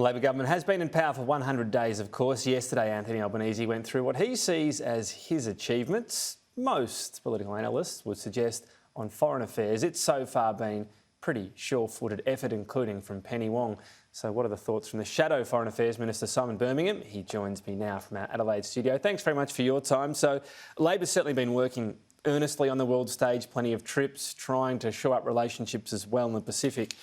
The Labor government has been in power for 100 days, of course. Yesterday, Anthony Albanese went through what he sees as his achievements. Most political analysts would suggest on foreign affairs, it's so far been pretty sure-footed effort, including from Penny Wong. So what are the thoughts from the shadow Foreign Affairs Minister, Simon Birmingham? He joins me now from our Adelaide studio. Thanks very much for your time. So Labor's certainly been working earnestly on the world stage, plenty of trips, trying to shore up relationships as well in the Pacific.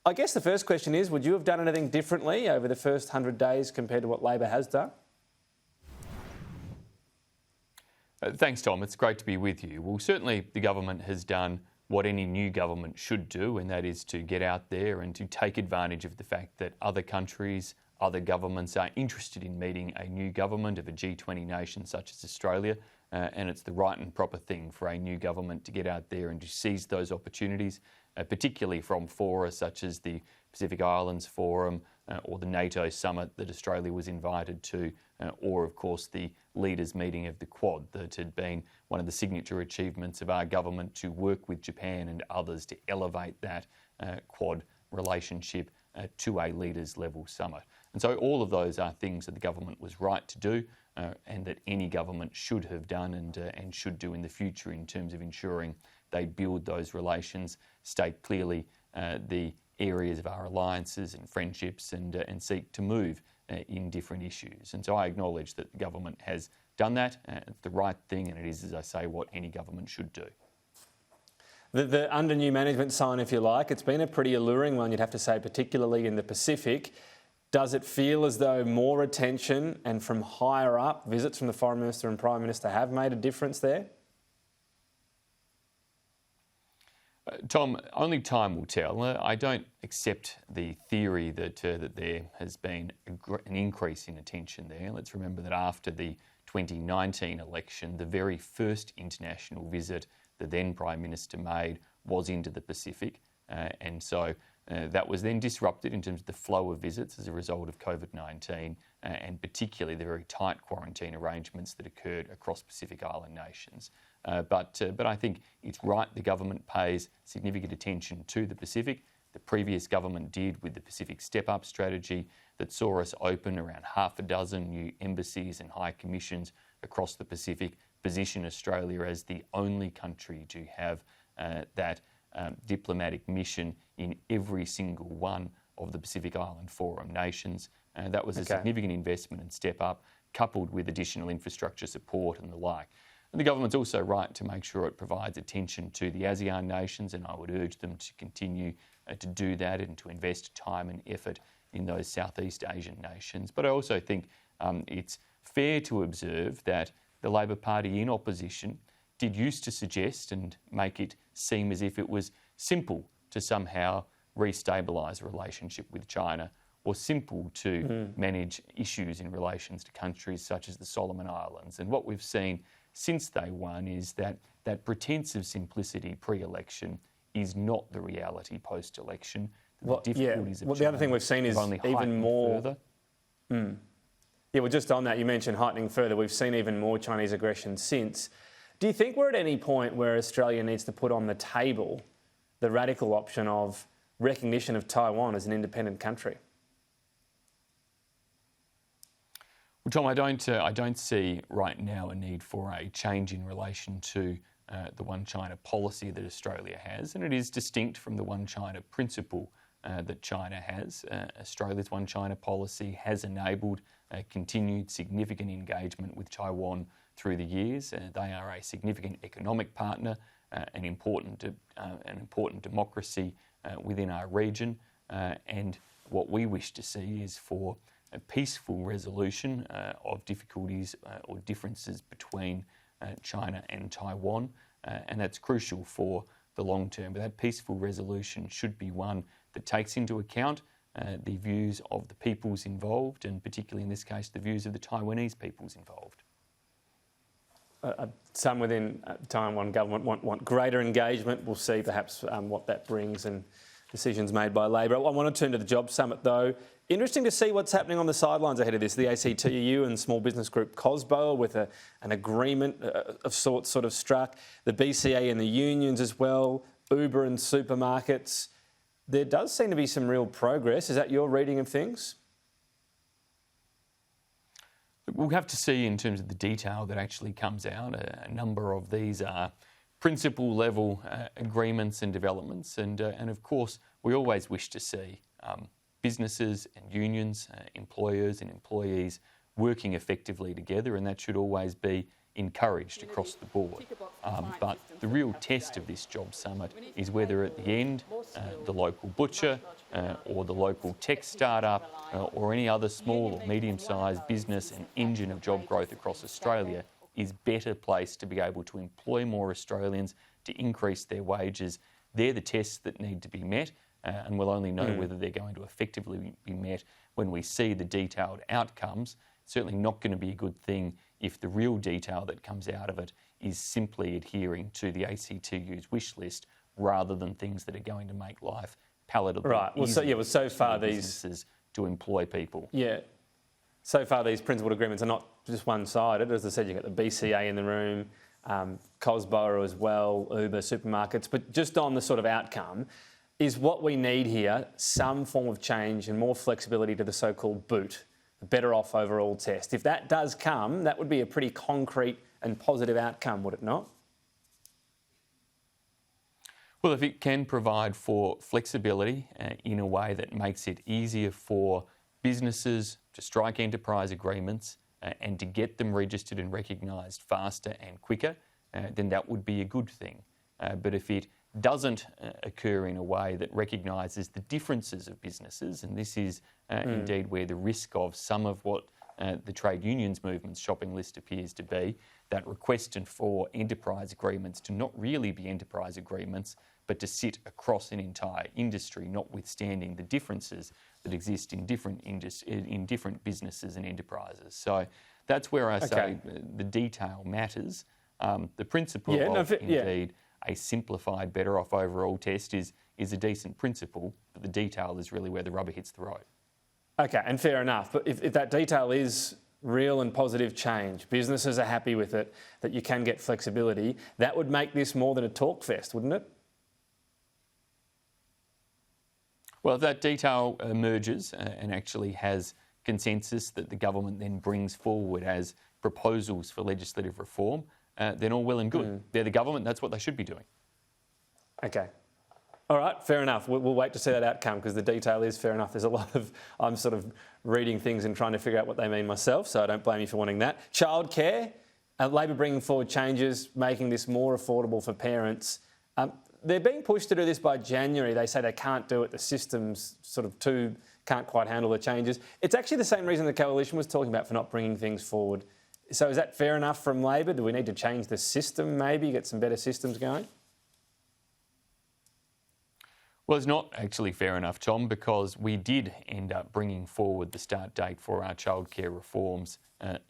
I guess the first question is, would you have done anything differently over the first 100 days compared to what Labor has done? Thanks, Tom. It's great to be with you. Well, certainly the government has done what any new government should do, and that is to get out there and to take advantage of the fact that other countries, other governments are interested in meeting a new government of a G20 nation such as Australia, and it's the right and proper thing for a new government to get out there and to seize those opportunities, particularly from fora such as the Pacific Islands Forum or the NATO summit that Australia was invited to, or of course the leaders meeting of the Quad that had been one of the signature achievements of our government to work with Japan and others to elevate that Quad relationship to a leaders level summit. And so all of those are things that the government was right to do and that any government should have done and should do in the future in terms of ensuring they build those relations, state clearly the areas of our alliances and friendships and seek to move in different issues. And so I acknowledge that the government has done that. It's the right thing, and it is, as I say, what any government should do. The under new management sign, if you like, it's been a pretty alluring one, you'd have to say, particularly in the Pacific. Does it feel as though more attention and from higher up, visits from the Foreign Minister and Prime Minister have made a difference there? Tom, only time will tell. I don't accept the theory that there has been an increase in attention there. Let's remember that after the 2019 election, the very first international visit the then Prime Minister made was into the Pacific. And so that was then disrupted in terms of the flow of visits as a result of COVID-19 and particularly the very tight quarantine arrangements that occurred across Pacific Island nations. But I think it's right the government pays significant attention to the Pacific. The previous government did with the Pacific Step-Up strategy that saw us open around half a dozen new embassies and high commissions across the Pacific, position Australia as the only country to have that diplomatic mission in every single one of the Pacific Island Forum nations. That was a significant investment and step up, coupled with additional infrastructure support and the like. And the government's also right to make sure it provides attention to the ASEAN nations, and I would urge them to continue to do that and to invest time and effort in those Southeast Asian nations. But I also think it's fair to observe that the Labor Party in opposition did used to suggest and make it seem as if it was simple to somehow restabilise a relationship with China or simple to manage issues in relations to countries such as the Solomon Islands. And what we've seen since day one is that that pretence of simplicity pre-election is not the reality post-election. Well, the other thing we've seen is even more... further. Yeah, well, just on that, you mentioned heightening further. We've seen even more Chinese aggression since. Do you think we're at any point where Australia needs to put on the table the radical option of recognition of Taiwan as an independent country? Well, Tom, I don't see right now a need for a change in relation to the One China policy that Australia has, and it is distinct from the One China principle that China has. Australia's One China policy has enabled continued significant engagement with Taiwan through the years. They are a significant economic partner, an important democracy within our region, and what we wish to see is for a peaceful resolution of difficulties or differences between China and Taiwan, and that's crucial for the long term. But that peaceful resolution should be one that takes into account the views of the peoples involved, and particularly in this case, the views of the Taiwanese peoples involved. Some within Taiwan government want greater engagement. We'll see perhaps what that brings and decisions made by Labor. I want to turn to the Jobs Summit though. Interesting to see what's happening on the sidelines ahead of this. The ACTU and small business group COSBO with an agreement of sorts sort of struck. The BCA and the unions as well. Uber and supermarkets. There does seem to be some real progress. Is that your reading of things? We'll have to see in terms of the detail that actually comes out. A number of these are principal level agreements and developments, and of course we always wish to see businesses and unions, employers and employees working effectively together, and that should always be encouraged across the board. But the real test of this job summit is whether at the end the local butcher or the local tech startup or any other small or medium-sized business and engine of job growth across Australia is better placed to be able to employ more Australians, to increase their wages. They're the tests that need to be met, and we'll only know whether they're going to effectively be met when we see the detailed outcomes. Certainly not going to be a good thing if the real detail that comes out of it is simply adhering to the ACTU's wish list rather than things that are going to make life palatable. Right. Well, so far these businesses to employ people. Yeah. So far these principled agreements are not just one-sided. As I said, you've got the BCA in the room, Cosborough as well, Uber, supermarkets. But just on the sort of outcome, is what we need here some form of change and more flexibility to the so-called boot, the better off overall test. If that does come, that would be a pretty concrete and positive outcome, would it not? Well, if it can provide for flexibility in a way that makes it easier for businesses to strike enterprise agreements and to get them registered and recognised faster and quicker, then that would be a good thing. But if it doesn't occur in a way that recognises the differences of businesses, and this is indeed where the risk of some of what the trade unions movement's shopping list appears to be, that request for enterprise agreements to not really be enterprise agreements, but to sit across an entire industry, notwithstanding the differences that exist in different businesses and enterprises. So that's where I say the detail matters. The principle of indeed a simplified, better off overall test is a decent principle, but the detail is really where the rubber hits the road. Okay, and fair enough. But if that detail is real and positive change, businesses are happy with it, that you can get flexibility, that would make this more than a talk fest, wouldn't it? Well, if that detail emerges and actually has consensus that the government then brings forward as proposals for legislative reform, then all well and good. They're the government, that's what they should be doing. Okay. All right, fair enough. We'll wait to see that outcome because the detail is fair enough. There's a lot of, I'm sort of reading things and trying to figure out what they mean myself, so I don't blame you for wanting that. Childcare, Labor bringing forward changes, making this more affordable for parents. They're being pushed to do this by January. They say they can't do it. The system's sort of can't quite handle the changes. It's actually the same reason the Coalition was talking about for not bringing things forward. So is that fair enough from Labor? Do we need to change the system maybe, get some better systems going? Well, it's not actually fair enough, Tom, because we did end up bringing forward the start date for our childcare reforms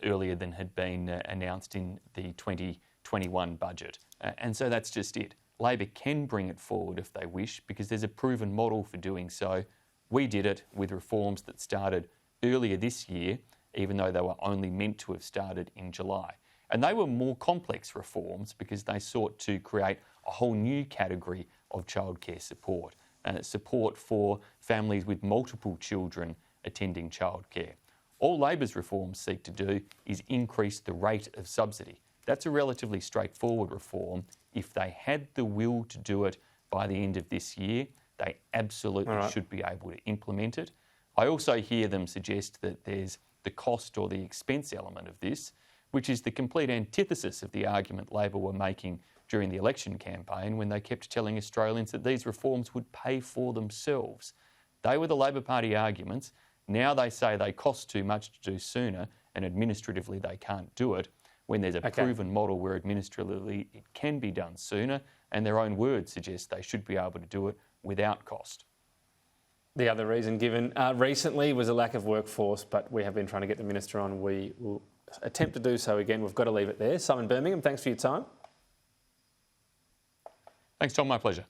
earlier than had been announced in the 2021 budget. And so that's just it. Labor can bring it forward if they wish because there's a proven model for doing so. We did it with reforms that started earlier this year, even though they were only meant to have started in July. And they were more complex reforms because they sought to create a whole new category of childcare support. Support for families with multiple children attending childcare. All Labor's reforms seek to do is increase the rate of subsidy. That's a relatively straightforward reform. If they had the will to do it by the end of this year, they absolutely should be able to implement it. I also hear them suggest that there's the cost or the expense element of this, which is the complete antithesis of the argument Labor were making during the election campaign when they kept telling Australians that these reforms would pay for themselves. They were the Labor Party arguments. Now they say they cost too much to do sooner and administratively they can't do it, when there's a proven model where administratively it can be done sooner, and their own words suggest they should be able to do it without cost. The other reason given recently was a lack of workforce, but we have been trying to get the Minister on. We will attempt to do so again. We've got to leave it there. Simon Birmingham, thanks for your time. Thanks, Tom. My pleasure.